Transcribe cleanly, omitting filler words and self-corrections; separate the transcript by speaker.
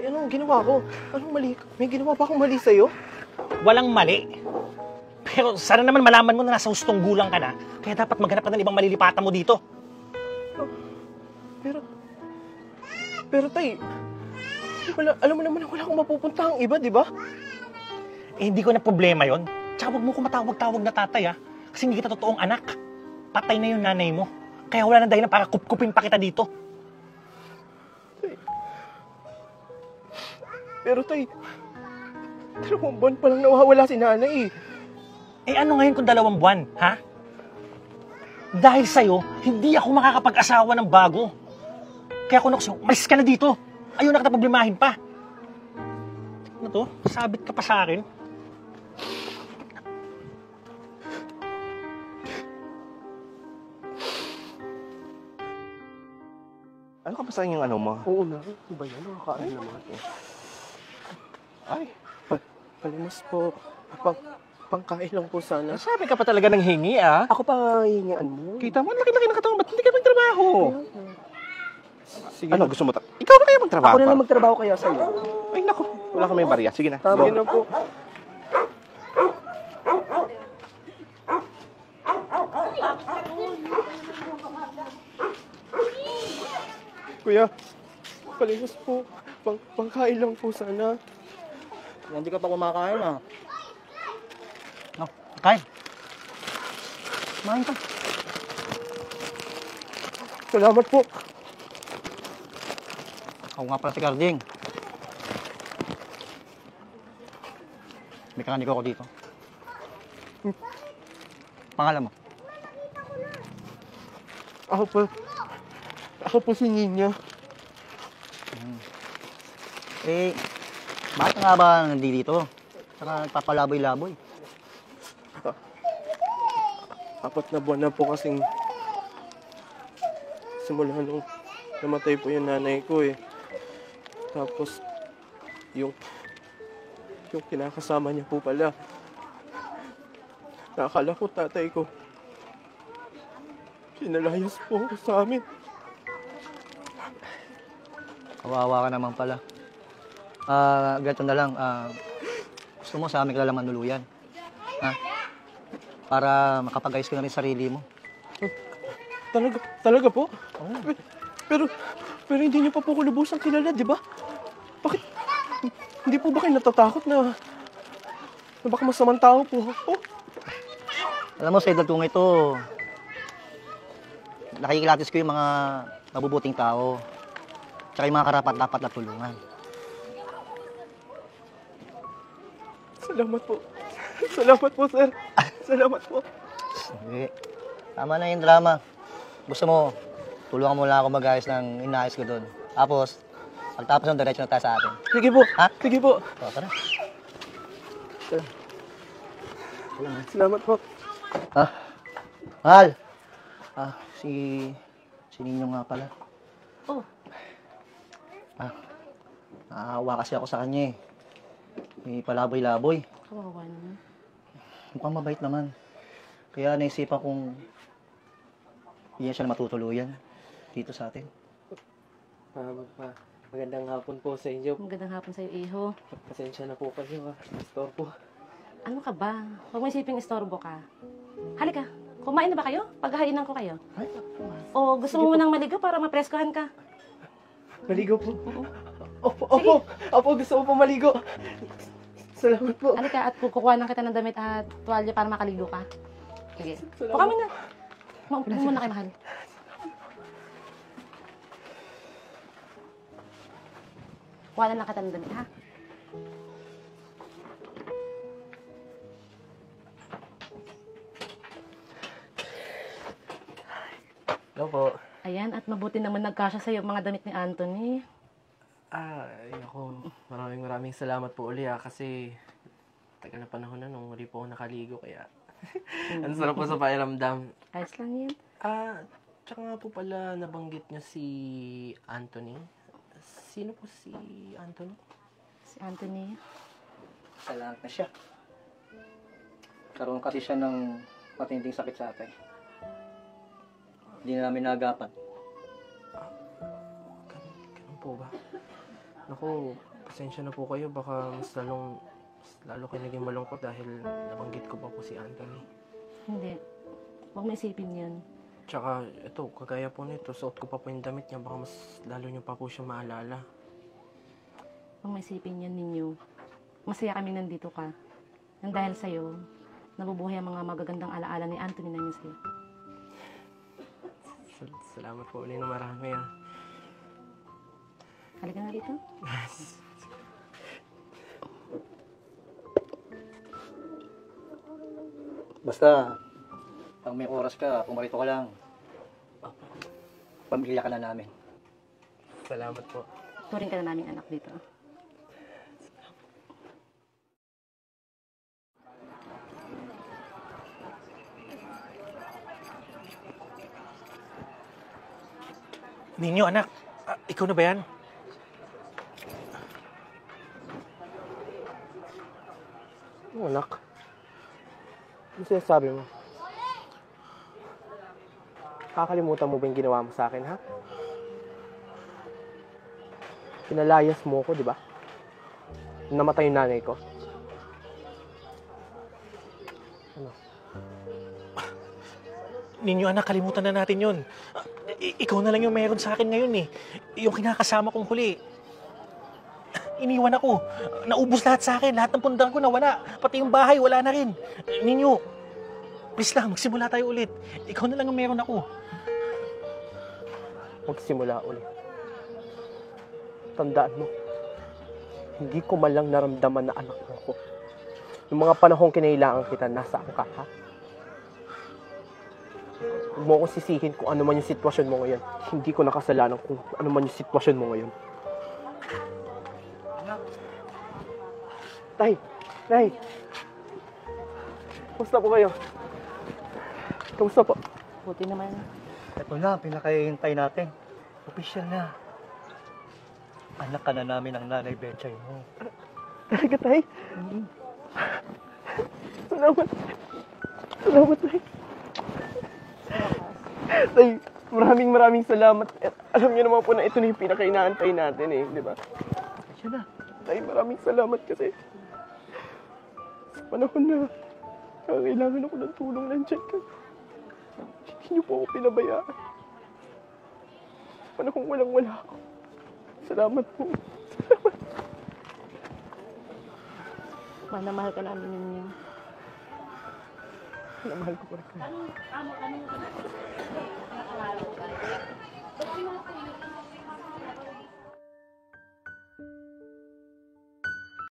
Speaker 1: Anong ginawa ko? Anong mali? May ginawa pa akong mali sa'yo?
Speaker 2: Walang mali. Pero sana naman malaman mo na nasa hustong gulang ka na, kaya dapat maghanap ka ng ibang malilipatan mo dito.
Speaker 1: Pero tay, alam mo naman na wala akong mapupuntahang iba, di ba?
Speaker 2: Eh, hindi ko na problema yon. Tsaka huwag mo ko matawag-tawag na tatay, ha? Kasi hindi kita totoong anak. Patay na yung nanay mo. Kaya wala na dahilan para kupkupin pa kita dito.
Speaker 1: Pero tay, 2 buwan pa lang nawawala si nanay eh.
Speaker 2: Eh, ano ngayon kung 2 buwan, ha? Dahil sa'yo, hindi ako makakapag-asawa ng bago. Kaya kung ako, malis ka na dito. Ayaw na kita problemahin pa. Ano to? Sabit ka pa sa akin.
Speaker 1: Ano ka pa sa yung ano mo?
Speaker 3: Oo na. Ano ba yan? Nakakain naman.
Speaker 1: Ay, palimos po. Pangkain lang po sana.
Speaker 3: Sabi ka pa talaga ng hingi, ah.
Speaker 1: Ako pa hihingaan mo.
Speaker 3: Kita mo, laki-laki ng katawan. Ba't hindi ka magtrabaho?
Speaker 1: Sige
Speaker 3: Ano,
Speaker 1: na.
Speaker 3: gusto mo ikaw na kayo magtrabaho
Speaker 1: Ako na lang
Speaker 3: pa?
Speaker 1: magtrabaho kaya sa'yo.
Speaker 3: Ay, naku. Wala kami barya. Sige na.
Speaker 1: Sabi
Speaker 3: Go.
Speaker 1: na po. Kuya, palimos po. Pangkain lang po sana.
Speaker 4: Hindi ka pa kumakain, ah.
Speaker 2: Kain.
Speaker 4: Kumain ka.
Speaker 1: Salamat po.
Speaker 4: Ako nga pala si Carding. Mekaniko ako dito. Pangalan mo?
Speaker 1: Ako po si Nina.
Speaker 4: Eh, bakit nga ba nandito? Saka nagpapalaboy-laboy.
Speaker 1: 4 na buwan na po kasing simula nung namatay po yung nanay ko eh. Tapos, yung kinakasama niya po pala. Nakakala ko tatay ko. Pinalayas po ako sa amin.
Speaker 4: Kawawa ka naman pala. Ganito na lang. Gusto mo sa amin ka lang manuluyan. Ha? Para makapag-ayos ko na rin sarili mo.
Speaker 1: Talaga po? Oh. Pero hindi niyo pa po ko lubusang kilala, di ba? Bakit? Hindi po ba kayo natatakot na baka masamang tao po ako?
Speaker 4: Alam mo, sa edad kong ito, nakikilatis ko yung mga mabubuting tao. Tsaka yung mga karapat-dapat na tulungan.
Speaker 1: Salamat po. Salamat po, sir. Salamat po.
Speaker 4: Hindi. Tama na yung drama. Gusto mo, tulungan mo lang ako mag-ayos ng inaayos ko doon. Tapos, pagtapos ng diretso na tayo sa atin.
Speaker 1: Sige po.
Speaker 4: Ha?
Speaker 1: Sige po.
Speaker 4: O, tara.
Speaker 1: Salamat po.
Speaker 4: Mahal! Si Ninyo nga pala.
Speaker 5: Oh.
Speaker 4: Naawa kasi ako sa kanya eh. May palaboy-laboy.
Speaker 5: Kawawa naman.
Speaker 4: Mukhang mabait naman. Kaya naisipan kong bigyan siya na matutuluyan dito sa atin.
Speaker 1: Magandang hapon po sa inyo.
Speaker 5: Magandang hapon sa'yo, Iho.
Speaker 1: Pasensya na po kayo, Pastor po.
Speaker 5: Ano ka ba? Huwag mo isiping istorbo ka. Halika, kumain na ba kayo? Paghahainan ko kayo.
Speaker 4: Ay,
Speaker 5: O gusto mo munang maligo para mapreskohan ka?
Speaker 1: Maligo po. Opo, gusto ko po maligo. Salamat po.
Speaker 5: Halika at kukuha na kita ng damit at tuwalya para makaligo ka. Sige. Puka mo na. Maupo muna kayo, mahal. Kuha na lang kita ng damit, ha?
Speaker 1: Hello po.
Speaker 5: Ayan, at mabuti naman nagkasya sa'yo ang mga damit ni Anthony.
Speaker 1: Maraming salamat po uli kasi tagal na panahon na nung huli po ako nakaligo kaya ang sarap po sa pakiramdam.
Speaker 5: Ayos lang yan.
Speaker 1: Tsaka nga po pala nabanggit niyo si Anthony. Sino po si Anthony?
Speaker 5: Si Anthony.
Speaker 4: salamat na siya. Karoon kasi siya ng matinding sakit sa atin. Hindi na namin naagapan.
Speaker 1: Ganun po ba? Naku, pasensya na po kayo. Baka mas lalo kayo naging malungkot dahil nabanggit ko pa po si Anthony.
Speaker 5: Hindi. Huwag mo isipin yan.
Speaker 1: Tsaka, ito, kagaya po nito, suot ko pa po yung damit niya. Baka mas lalo niyo pa po siya maalala.
Speaker 5: Huwag mo isipin yan ninyo. Masaya kami nandito ka. Nang dahil sa'yo, nabubuhay ang mga magagandang alaala ni Anthony na niya sa'yo.
Speaker 1: Salamat po ulit na marami ah.
Speaker 5: Halika na dito.
Speaker 4: Basta, pag may oras ka, pumarito ka lang. Pamilya ka na namin.
Speaker 1: Salamat po.
Speaker 5: Turing ka na naming anak dito.
Speaker 2: Ninyo, anak. Ikaw na ba yan?
Speaker 1: Oh, anak. Ano sinasabi mo? Kakalimutan mo ba yung ginawa mo sa akin, ha? Pinalayas mo ko, di ba? Namatay yung nanay ko. Ano?
Speaker 2: Ninyo, anak, kalimutan na natin yun. Ikaw na lang yung meron sa akin ngayon eh. Yung kinakasama kong huli. Iniwan ako. Naubos lahat sa akin. Lahat ng pundang ko nawala. Pati yung bahay, wala na rin. Ninyo, please lang, magsimula tayo ulit. Ikaw na lang yung meron ako.
Speaker 1: Magsimula ulit. Tandaan mo, hindi ko man lang naramdaman na anak mo ako. Yung mga panahong kinailangan kita, nasaan ka, ha? Huwag mo akong sisihin kung ano man yung sitwasyon mo ngayon. Hindi ko nakasalanan kung ano man yung sitwasyon mo ngayon. Tay! Tay! Kumusta po kayo? Kumusta po?
Speaker 5: Buti naman.
Speaker 4: Ito na, pinakahihintay natin. Official na. Anak ka na namin ang nanay Betchay mo.
Speaker 1: Talaga, Tay? Salamat. Salamat, Tay. Tay, maraming salamat. At alam niyo naman po na ito na yung pinaka-inaantay natin eh, di ba?
Speaker 4: Siya na.
Speaker 1: Tay, maraming salamat kasi sa panahon na kailangan ako ng tulong nandiyan ka. Hindi niyo po ako pinabayaan. Sa panahon walang-wala ako. Salamat po. Salamat.
Speaker 5: Mahal na mahal ka namin ninyo.
Speaker 1: Mahal ko pa rin kayo.